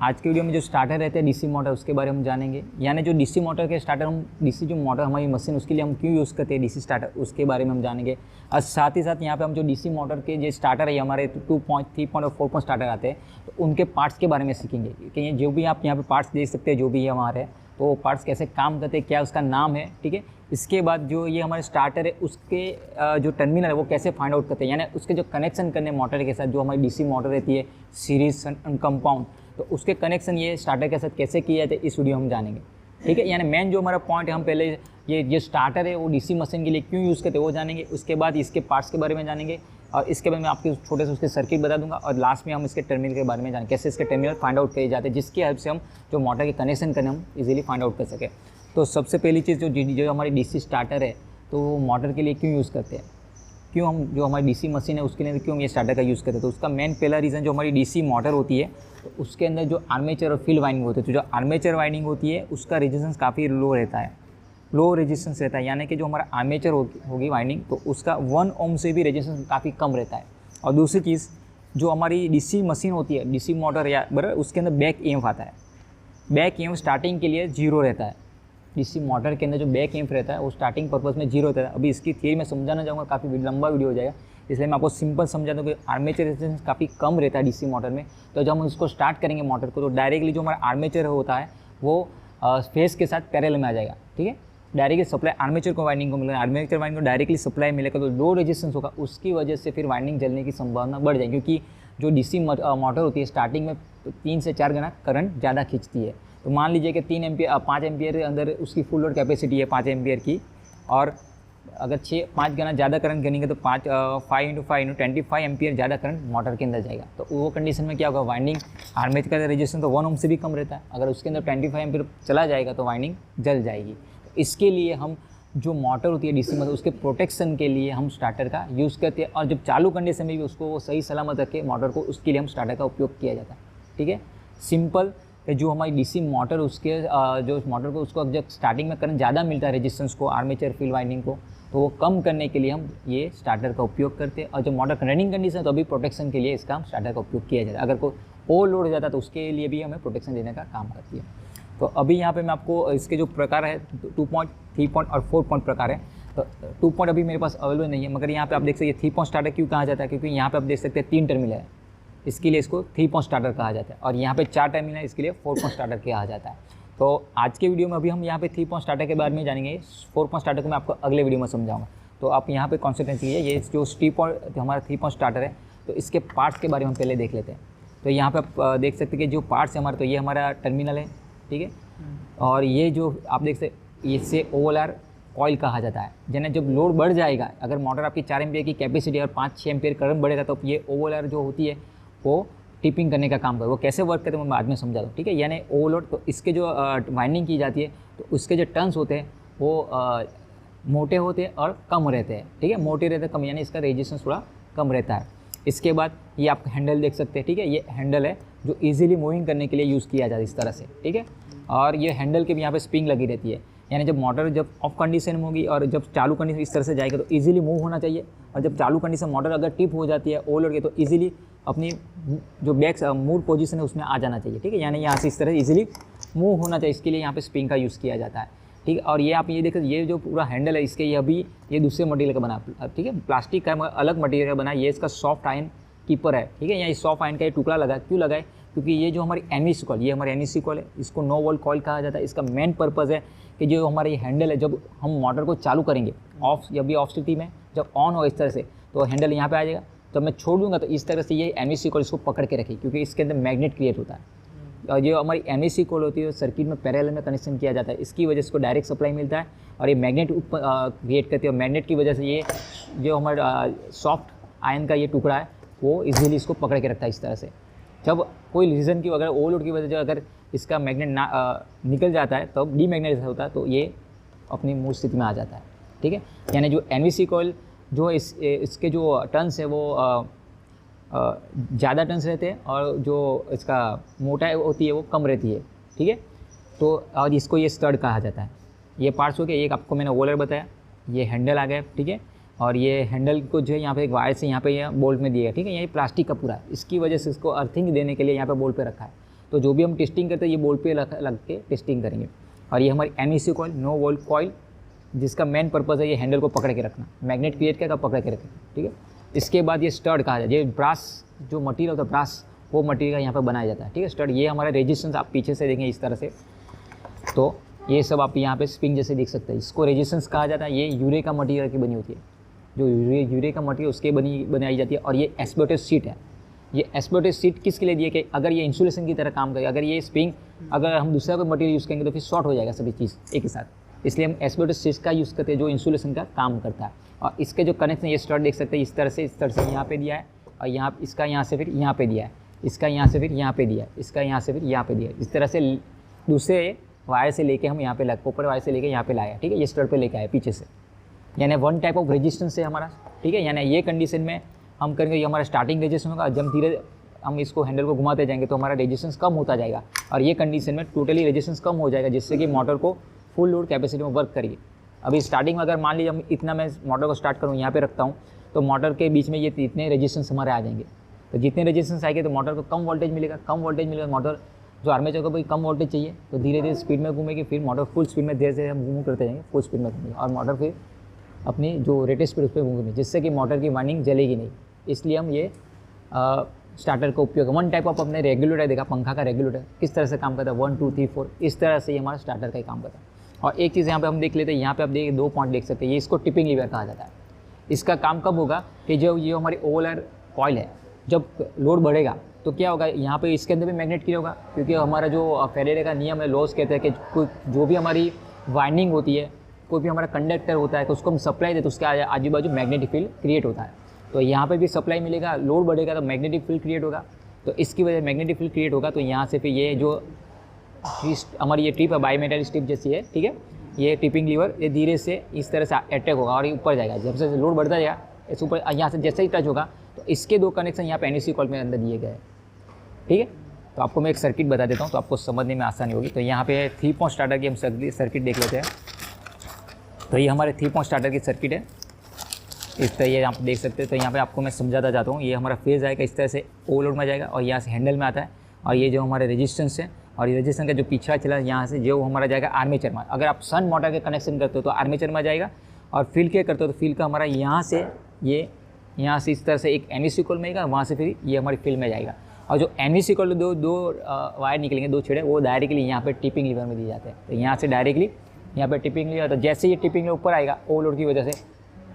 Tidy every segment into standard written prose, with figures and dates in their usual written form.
आज के वीडियो में जो स्टार्टर रहते हैं डीसी मोटर उसके बारे में हम जानेंगे, यानी जो डीसी मोटर के स्टार्टर हम डीसी जो मोटर हमारी मशीन उसके लिए हम क्यों यूज़ करते हैं डीसी स्टार्टर उसके बारे में हम जानेंगे। और साथ ही साथ यहाँ पे हम जो डीसी मोटर के जो स्टार्टर है हमारे 2 पॉइंट 3 पॉइंट और 4 पॉइंट स्टार्टर आते हैं तो उनके पार्ट्स के बारे में सीखेंगे कि जो भी आप यहाँ पे पार्ट्स देख सकते हैं जो भी है हमारे, तो पार्ट्स कैसे काम करते हैं, क्या उसका नाम है, ठीक है। इसके बाद जो ये हमारे स्टार्टर है उसके जो टर्मिनल है वो कैसे फाइंड आउट करते हैं, यानी उसके जो कनेक्शन करने मोटर के साथ, जो हमारी डीसी मोटर रहती है सीरीज कंपाउंड, तो उसके कनेक्शन ये स्टार्टर के साथ कैसे किए जाते हैं इस वीडियो हम जानेंगे, ठीक है। यानी मेन जो हमारा पॉइंट है, हम पहले ये स्टार्टर है वो डीसी मशीन के लिए क्यों यूज़ करते हैं वो जानेंगे। उसके बाद इसके पार्ट्स के बारे में जानेंगे और इसके बाद मैं आपके छोटे से उसके सर्किट बता दूंगा और लास्ट में हम इसके टर्मिनल के बारे में जानेंगे, कैसे इसके टर्मिनल फाइंड आउट किए जाते हैं जिसकी हेल्प से हम जो मोटर के कनेक्शन करें हम इजीली फाइंड आउट कर सकें। तो सबसे पहली चीज़ जो हमारी डीसी स्टार्टर है तो वो मोटर के लिए क्यों यूज़ करते हैं, क्यों हम जो हमारी डीसी मशीन है उसके लिए क्यों हम ये स्टार्टर का यूज़ करते हैं। तो उसका मेन पहला रीज़न, जो हमारी डीसी मोटर होती है तो उसके अंदर जो आर्मेचर और फील्ड वाइंडिंग होती है, तो जो आर्मेचर वाइंडिंग होती है उसका रेजिस्टेंस काफ़ी लो रहता है, लो रेजिस्टेंस रहता है, यानी कि जो हमारा आर्मेचर होगी वाइंडिंग तो उसका 1 ओम से भी रेजिस्टेंस काफ़ी कम रहता है। और दूसरी चीज़, जो हमारी डीसी मशीन होती है डीसी मोटर या बराबर, उसके अंदर बैक ईएमएफ आता है। बैक ईएमएफ स्टार्टिंग के लिए 0 रहता है। डीसी मोटर के अंदर जो बैक ईएमएफ रहता है वो स्टार्टिंग पर्पज़ में 0 रहता है। अभी इसकी थियरी मैं समझाना चाहूँगा, काफ़ी लंबा वीडियो हो जाएगा, इसलिए मैं आपको सिंपल समझा दूँ कि आर्मेचर रेजिस्टेंस काफ़ी कम रहता है डीसी मोटर में। तो जब हम उसको स्टार्ट करेंगे मोटर को तो डायरेक्टली जो हमारा आर्मेचर होता है वो फेस के साथ पैरेलल में आ जाएगा, ठीक है। डायरेक्टली सप्लाई आर्मेचर को वाइंडिंग को मिलेगा, आर्मेचर वाइंडिंग को डायरेक्टली सप्लाई मिलेगा तो लो रेजिस्टेंस होगा, उसकी वजह से फिर वाइंडिंग जलने की संभावना बढ़ जाएगी, क्योंकि जो डीसी मोटर होती है स्टार्टिंग में 3 से 4 गुना करंट ज़्यादा खींचती है। तो मान लीजिए कि 5 एम्पियर के अंदर उसकी फुल लोड कैपेसिटी है 5 एम्पियर की, और अगर 5 गुना ज़्यादा करंट गिनेंगे तो 5 × 5 × 25 एम्पियर ज़्यादा करंट मोटर के अंदर जाएगा। तो वो कंडीशन में क्या होगा, वाइंडिंग आर्मेचर का रेजिस्टेंस तो 1 ओम से भी कम रहता है, अगर उसके अंदर 25 एम्पियर चला जाएगा तो वाइंडिंग जल जाएगी। तो इसके लिए हम जो मोटर होती है डीसी मोटर उसके प्रोटेक्शन के लिए हम स्टार्टर का यूज़ करते हैं, और जब चालू कंडीशन में भी उसको सही सलामत रखे मोटर को, उसके लिए हम स्टार्टर का उपयोग किया जाता है, ठीक है। सिंपल, जो हमारी डीसी मोटर उसके जो मोटर को उसको जब स्टार्टिंग में करंट ज़्यादा मिलता है रेजिस्टेंस को, आर्मेचर फील्ड वाइंडिंग को, तो वो कम करने के लिए हम ये स्टार्टर का उपयोग करते हैं। और जब मोटर रनिंग कंडीशन तो अभी प्रोटेक्शन के लिए इसका हम स्टार्टर का उपयोग किया जाता है। अगर कोई ओवर लोड हो जाता है तो उसके लिए भी हमें प्रोटेक्शन देने का काम करती है। तो अभी यहाँ पे मैं आपको इसके जो प्रकार है 2 पॉइंट 3 पॉइंट और 4 पॉइंट प्रकार है। तो 2 पॉइंट अभी मेरे पास अवेलेबल नहीं है, मगर यहाँ पे आप देख सकते हैं 3 पॉइंट स्टार्टर क्यों कहा जाता है, क्योंकि यहाँ पे आप देख सकते हैं 3 टर्मिनल है, इसके लिए इसको 3 पॉइंट स्टार्टर कहा जाता है, और यहाँ पे 4 टर्मिनल है, इसके लिए 4 पॉइंट स्टार्टर कहा जाता है। तो आज के वीडियो में अभी हम यहाँ पे 3 पॉइंट स्टार्टर के बारे में जानेंगे, 4 पॉइंट स्टार्टर को मैं आपको अगले वीडियो में समझाऊंगा। तो आप यहाँ पे कॉन्सेंट्रेट कीजिए। ये जो हमारा 3 पॉइंट स्टार्टर है तो इसके पार्ट्स के बारे में हम पहले देख लेते हैं। तो यहाँ पे आप देख सकते हैं कि जो पार्ट्स है हमारे, तो ये हमारा टर्मिनल है, ठीक है। और ये जो आप देख सकते इससे ओवरलैर कॉइल कहा जाता है, यानी जब लोड बढ़ जाएगा, अगर मोटर आपकी 4 एम्पियर की कैपेसिटी और 5-6 एम्पियर करंट बढ़ेगा तो ये ओवरलैर जो होती है वो टिपिंग करने का काम करे। वो कैसे वर्क करते हैं मैं बाद में समझा दूँ, ठीक है। यानी ओवरलोड, तो इसके जो वाइंडिंग की जाती है तो उसके जो टर्न्स होते हैं वो मोटे होते हैं और कम रहते हैं, ठीक है। मोटे रहते हैं कम, यानी इसका रेजिस्टेंस थोड़ा कम रहता है। इसके बाद ये आप हैंडल देख सकते हैं, ठीक है। ये हैंडल है जो इजीली मूविंग करने के लिए यूज़ किया जाता है इस तरह से, ठीक है। और ये हैंडल के भी यहाँ पे स्प्रिंग लगी रहती है, यानी जब मोटर जब ऑफ कंडीशन में होगी और जब चालू कंडीशन इस तरह से जाएगा तो इजीली मूव होना चाहिए, और जब चालू कंडीशन मोटर अगर टिप हो जाती है ओवरलोड के तो इजीली अपनी जो बैक मूव पोजीशन है उसमें आ जाना चाहिए, ठीक है। यानी यहाँ से इस तरह इजीली मूव होना चाहिए, इसके लिए यहाँ पे स्प्रिंग का यूज़ किया जाता है, ठीक है। और ये आप ये देखिए, ये जो पूरा हैंडल है इसके ये दूसरे मटेरियल का बना, ठीक है, प्लास्टिक का अलग मटेरियल का बना। ये इसका सॉफ्ट आयरन कीपर है, ठीक है। यहाँ सॉफ्ट आयरन का ये टुकड़ा लगा, क्यों लगा है, क्योंकि ये जो हमारी एनवीसी कॉइल, ये हमारी एनवीसी कॉइल है, इसको नो वोल्ट कॉइल कहा जाता है। इसका मेन पर्पज़ है कि जो हमारा ये हैंडल है, जब हम मोटर को चालू करेंगे ऑफ या भी ऑफ स्थिति में जब ऑन हो इस तरह से, तो हैंडल यहाँ पे आ जाएगा, तो मैं छोड़ दूंगा तो इस तरह से ये एनवीसी कॉइल इसको पकड़ के रखेगी, क्योंकि इसके अंदर मैग्नेट क्रिएट होता है। और जो हमारी एनवीसी कॉइल होती है सर्किट में पैरेलल में कनेक्शन किया जाता है, इसकी वजह से इसको डायरेक्ट सप्लाई मिलता है, और ये मैग्नेट क्रिएट करती है, और मैग्नेट की वजह से ये जो हमारा सॉफ्ट आयरन का ये टुकड़ा है वो इजीली इसको पकड़ के रखता है इस तरह से। जब कोई रीज़न की अगर ओवरलोड की वजह से अगर इसका मैग्नेट निकल जाता है तब डीमैग्नेटाइज होता है, तो ये अपनी मूल स्थिति में आ जाता है, ठीक है। यानी जो एनवीसी कॉइल जो इसके जो टर्न्स है वो ज़्यादा टर्न्स रहते हैं, और जो इसका मोटाई होती है वो कम रहती है, ठीक है। तो और इसको ये स्टड कहा जाता है। ये पार्ट्स हो गए, एक आपको मैंने ओवरलोड बताया, ये हैंडल आ गया, ठीक है। और ये हैंडल को जो है यहाँ पे एक वायर से यहाँ पे बोल्ट में दिया है, ठीक है। ये प्लास्टिक का पूरा है, इसकी वजह से इसको अर्थिंग देने के लिए यहाँ पे बोल्ट पे रखा है। तो जो भी हम टेस्टिंग करते हैं ये बोर्ड पे लग के टेस्टिंग करेंगे। और ये हमारी NEC coil, no volt coil, जिसका मेन पर्पज़ है ये हैंडल को पकड़ के रखना, मैग्नेट क्रिएट करके पकड़ के रखना, ठीक है। इसके बाद ये स्टड कहा जाए, ये ब्रास जो मटीरियल होता है ब्रास, वो मटीरियल यहाँ पर बनाया जाता है, ठीक है। स्टड ये हमारा रेजिस्टेंस आप पीछे से देखें इस तरह से, तो ये सब आप यहाँ पे स्प्रिंग जैसे देख सकते हैं, इसको रेजिस्टेंस कहा जाता है। ये यूरे का मटीरियल की बनी होती है, जो यूरे का मटीरियल उसके बनाई जाती है। और ये एस्बेस्टस शीट है। ये एस्बेस्टस शीट किसके लिए दिए कि अगर ये इंसुलेशन की तरह काम करे, अगर ये स्प्रिंग अगर हम दूसरा कोई मटीरियल यूज़ करेंगे तो फिर शॉर्ट हो जाएगा सभी चीज़ एक ही साथ, इसलिए हम एस्बेस्टस शीट का यूज़ करते हैं जो इंसुलेशन का काम करता है। और इसके जो कनेक्शन ये स्टड देख सकते हैं इस तरह से यहाँ पे दिया है, और यहाँ इसका यहाँ से फिर यहाँ पे दिया है, इसका यहाँ से फिर यहाँ पे दिया है, इसका यहाँ से फिर यहाँ पे दिया है। इस तरह से दूसरे वायर से लेके हम यहाँ पे ऊपर वायर से लेके यहाँ पे लाया, ठीक है। ये स्टड पे लेके आया पीछे से, यानी वन टाइप ऑफ रेजिस्टेंस है हमारा, ठीक है। यानी ये कंडीशन में हम करेंगे, ये हमारा स्टार्टिंग रेजिस्टेंस होगा। जब धीरे हम इसको हैंडल को घुमाते जाएंगे तो हमारा रेजिस्टेंस कम होता जाएगा, और ये कंडीशन में टोटली रेजिस्टेंस कम हो जाएगा, जिससे कि मोटर को फुल लोड कैपेसिटी में वर्क करिए। अभी स्टार्टिंग में अगर मान लीजिए हम इतना मैं मोटर को स्टार्ट करूँ यहाँ पे रखता हूँ, तो मोटर के बीच में ये इतने रेजिस्टेंस हमारे आ जाएंगे। तो जितने रेजिस्टेंस आएंगे तो मोटर को कम वोल्टेज मिलेगा, मोटर जो आर्मेचर को भी कम वोल्टेज चाहिए, तो धीरे धीरे स्पीड में घूमेगी, फिर मोटर फुल स्पीड में धीरे धीरे हम मूव करते जाएंगे, फुल स्पीड में घूमेगी, और मोटर फिर अपनी जो रेटेड स्पीड उस पर घूमेगी, जिससे कि मोटर की वाइंडिंग जलेगी नहीं। इसलिए हम ये स्टार्टर का उपयोग, वन टाइप ऑफ अपने रेगुलेटर देखा, पंखा का रेगुलेटर किस तरह से काम करता है, 1 2 3 4 इस तरह से ये हमारा स्टार्टर का ही काम करता है। और एक चीज़ यहाँ पे हम देख लेते हैं, यहाँ पे आप देखिए 2 पॉइंट देख सकते हैं, ये इसको टिपिंग लीवर कहा जाता है। इसका काम कब होगा कि जो ये हमारी ओवलर कॉइल है, जब लोड बढ़ेगा तो क्या होगा, यहाँ पे इसके अंदर भी मैग्नेट क्रिएट होगा, क्योंकि हमारा जो फेरेडे का नियम है, लॉस कहते हैं कि कोई जो भी हमारी वाइंडिंग होती है, कोई भी हमारा कंडक्टर होता है, तो उसको हम सप्लाई देते, तो उसके आजू बाजू मैग्नेटिक फील्ड क्रिएट होता है। तो यहाँ पे भी सप्लाई मिलेगा, लोड बढ़ेगा तो मैग्नेटिक फील्ड क्रिएट होगा, तो इसकी वजह से मैग्नेटिक फील्ड क्रिएट होगा। तो यहाँ से फिर ये जो हमारी ये टिप है, बाईमेटल टिप जैसी है, ठीक है, ये टिपिंग लीवर ये धीरे से इस तरह से अटैक होगा और ये ऊपर जाएगा। जब से लोड बढ़ता जाएगा इस ऊपर, यहाँ से जैसे ही टच होगा तो इसके 2 कनेक्शन यहाँ पे NEC कॉइल में अंदर दिए गए हैं, ठीक है। तो आपको मैं एक सर्किट बता देता हूँ तो आपको समझने में आसानी होगी। तो यहाँ पे 3 पॉइंट स्टार्टर की हम सर्किट देख लेते हैं। तो ये हमारे 3 पॉइंट स्टार्टर की सर्किट है, इस तरह ये आप देख सकते हैं। तो यहाँ पे आपको मैं समझाता जाता हूँ, ये हमारा फेज आएगा इस तरह से ओवरलोड में जाएगा और यहाँ से हैंडल में आता है, और ये जो हमारे रेजिस्टेंस है, और ये रेजिस्टेंस का जो पीछा चला यहाँ से जो हमारा जाएगा आर्मेचर में। अगर आप सन मोटर के कनेक्शन करते हो तो आर्मेचर में जाएगा, और फील्ड के करते हो तो फील्ड का हमारा यहाँ से ये यहाँ से इस तरह से एक NEC कॉइल में आएगा, वहाँ से फिर ये हमारी फील्ड में जाएगा। और जो NEC कॉइल दो वायर निकलेंगे, 2 छेड़े, वो डायरेक्टली यहाँ पे टिपिंग लीवर में दिए जाते हैं। तो यहाँ से डायरेक्टली यहाँ पे टिपिंग लीवर, तो जैसे ये टिपिंग लीवर ऊपर आएगा ओवरलोड की वजह से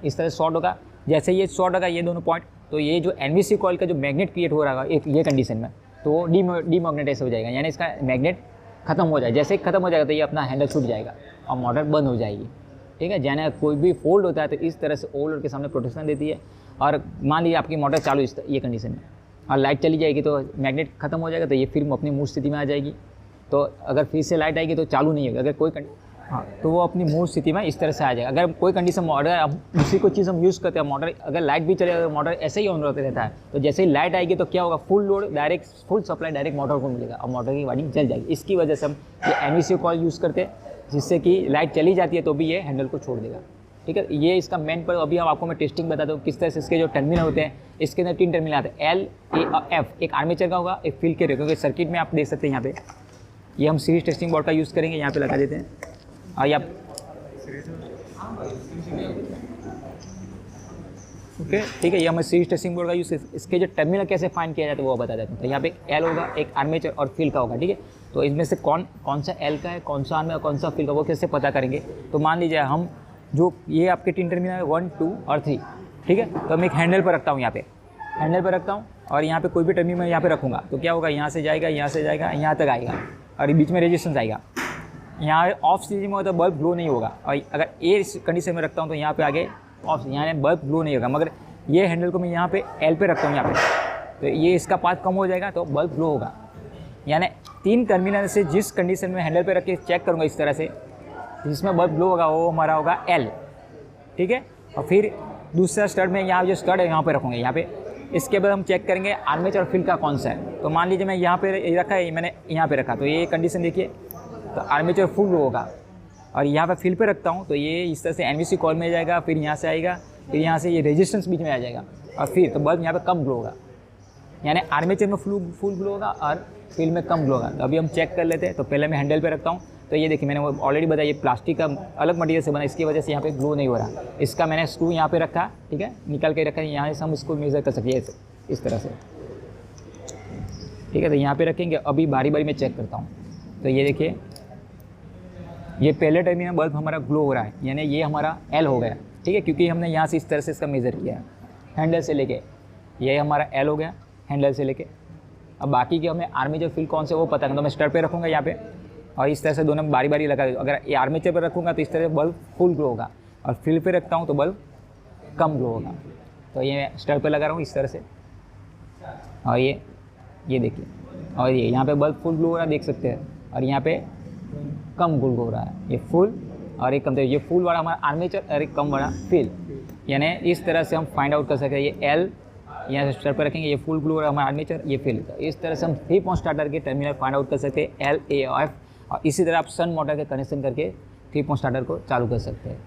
इस तरह से शॉर्ट होगा। जैसे ये शॉर्ट होगा ये दोनों पॉइंट, तो ये जो NEC कॉइल का जो मैग्नेट क्रिएट हो रहा है एक ये कंडीशन में, तो वो डीमैग्नेटाइज हो जाएगा, यानी इसका मैग्नेट खत्म हो जाए। जैसे ही खत्म हो जाएगा तो ये अपना हैंडल छूट जाएगा और मोटर बंद हो जाएगी, ठीक है। यानी कोई भी फोल्ड होता है तो इस तरह से ओवरलोड के सामने प्रोटेक्शन देती है। और मान लीजिए आपकी मोटर चालू ये कंडीशन में और लाइट चली जाएगी तो मैग्नेट खत्म हो जाएगा, तो ये फिर अपनी मूल स्थिति में आ जाएगी। तो अगर फिर से लाइट आएगी तो चालू नहीं होगी, अगर कोई तो वो अपनी मूल स्थिति में इस तरह से आ जाएगा। अगर कोई कंडीशन मोटर अब दूसरी कोई चीज़ हम यूज़ करते हैं, मोटर अगर लाइट भी चलेगा तो मोटर ऐसे ही ऑन रहता है, तो जैसे ही लाइट आएगी तो क्या होगा, full load direct full supply direct motor को मिलेगा और मोटर की वाइंडिंग जल जाएगी। इसकी वजह से हम ये NEC कॉइल यूज़ करते हैं, जिससे कि लाइट चली जाती है तो भी ये हैंडल को छोड़ देगा, ठीक है। ये इसका मेन पर अभी आपको मैं टेस्टिंग बताता हूँ किस तरह से इसके जो टर्मिनल होते हैं, इसके अंदर 3 टर्मिनल आते हैं, L, A और F। एक आर्मेचर का होगा, एक फील्ड के रहेगा। क्योंकि सर्किट में आप देख सकते हैं यहाँ पे ये हम सीरीज टेस्टिंग बोर्ड का यूज़ करेंगे, यहाँ पे लगा देते हैं। और ये आप ओके, ठीक है, ये हमें सीरीज टेस्टिंग बोर्ड का यूज़, इसके जो टर्मिनल कैसे फाइंड किया जाता है वो बता देते हैं। तो यहाँ पे L होगा, एक आर्मेचर और फील्ड का होगा, ठीक है। तो इसमें से कौन सा L का है, कौन सा आर्मेचर और कौन सा फील्ड का, वो कैसे पता करेंगे। तो मान लीजिए हम जो ये आपके 3 टर्मिनल है 1 2 और 3, ठीक है। तो मैं एक हैंडल पर रखता हूँ, यहाँ पे हैंडल पर रखता हूँ, और यहाँ पे कोई भी टर्मिनल यहाँ पे रखूँगा तो क्या होगा, यहाँ से जाएगा, यहाँ तक आएगा, और बीच में रेजिस्टेंस आएगा। यहाँ ऑफ स्थिति में होता है बल्ब ग्लो नहीं होगा, और अगर ए कंडीशन में रखता हूँ तो यहाँ पे आगे ऑफ, यहाँ बल्ब ग्लो नहीं होगा। मगर ये हैंडल को मैं यहाँ पे L पे रखता हूँ यहाँ पे, तो ये इसका पाथ कम हो जाएगा तो बल्ब ग्लो होगा। यानी 3 टर्मिनल से जिस कंडीशन में हैंडल पे रख के चेक करूँगा इस तरह से, जिसमें बल्ब ग्लो होगा वो हमारा होगा L, ठीक है। और फिर दूसरा स्टड में यहाँ जो स्टड है यहाँ पे रखूँगे यहाँ पे। इसके बाद हम चेक करेंगे आर्मेचर और फील्ड का कौन सा है। तो मान लीजिए मैं यहाँ पे रखा है, मैंने यहाँ पे रखा, तो ये कंडीशन देखिए, तो आर्मेचर फुल ग्लो होगा। और यहाँ पे फील्ड पे रखता हूँ तो ये इस तरह से NEC कॉइल में जाएगा, फिर यहाँ से आएगा, फिर यहाँ से ये रेजिस्टेंस बीच में आ जाएगा, और फिर तो बल्ब यहाँ पे कम ग्लो होगा, यानी आर्मेचर में फुल ग्लो होगा और फील्ड में कम ग्लो होगा। तो अभी हम चेक कर लेते हैं। तो पहले मैं हैंडल पे रखता हूँ। तो ये देखिए मैंने ऑलरेडी बताया ये प्लास्टिक का अलग मटेरियल से बना, इसकी वजह से यहाँ पे ग्लो नहीं हो रहा। इसका मैंने स्क्रू यहाँ पे रखा, ठीक है, निकाल के रखा है। यहाँ से हम इसको मेज़र कर सकते हैं इस तरह से, ठीक है। तो यहाँ पे रखेंगे। अभी बारी बारी में चेक करता हूँ। तो ये देखिए ये पहले टर्मिनल बल्ब हमारा ग्लो हो रहा है, यानी ये हमारा L हो गया, ठीक है, क्योंकि हमने यहाँ से इस तरह से इसका मेज़र किया है हैंडल से लेके। ये हमारा L हो गया हैंडल से लेके। अब बाकी के हमें आर्मेचर फील्ड कौन से वो पता नहीं, तो मैं स्टार पे रखूँगा यहाँ पे और इस तरह से दोनों बारी बारी लगा दूँ। अगर ये आर्मेचर पर रखूँगा तो इस तरह से बल्ब फुल ग्लो होगा और फील्ड पे रखता हूँ तो बल्ब कम ग्लो होगा। तो ये स्टार पे लगा रहा हूँ इस तरह से और ये देखिए, और ये यहाँ पे बल्ब फुल ग्लो हो रहा है, देख सकते हैं, और यहाँ पे कम ग्लो हो रहा है। ये फुल और एक कम, तो ये फुल वाला हमारा आर्मेचर और एक कम वाला फील्ड। यानी इस तरह से हम फाइंड आउट कर सकते हैं। ये L यहाँ से स्टार पर रखेंगे, ये फुल ग्लो हो रहा है हमारा आर्मेचर, ये फील्ड। तो इस तरह से हम 3 पॉइंट स्टार्टर के टर्मिनल फाइंड आउट कर सकते हैं L, A और F। और इसी तरह आप सन मोटर के कनेक्शन करके 3 पॉइंट स्टार्टर को चालू कर सकते हैं।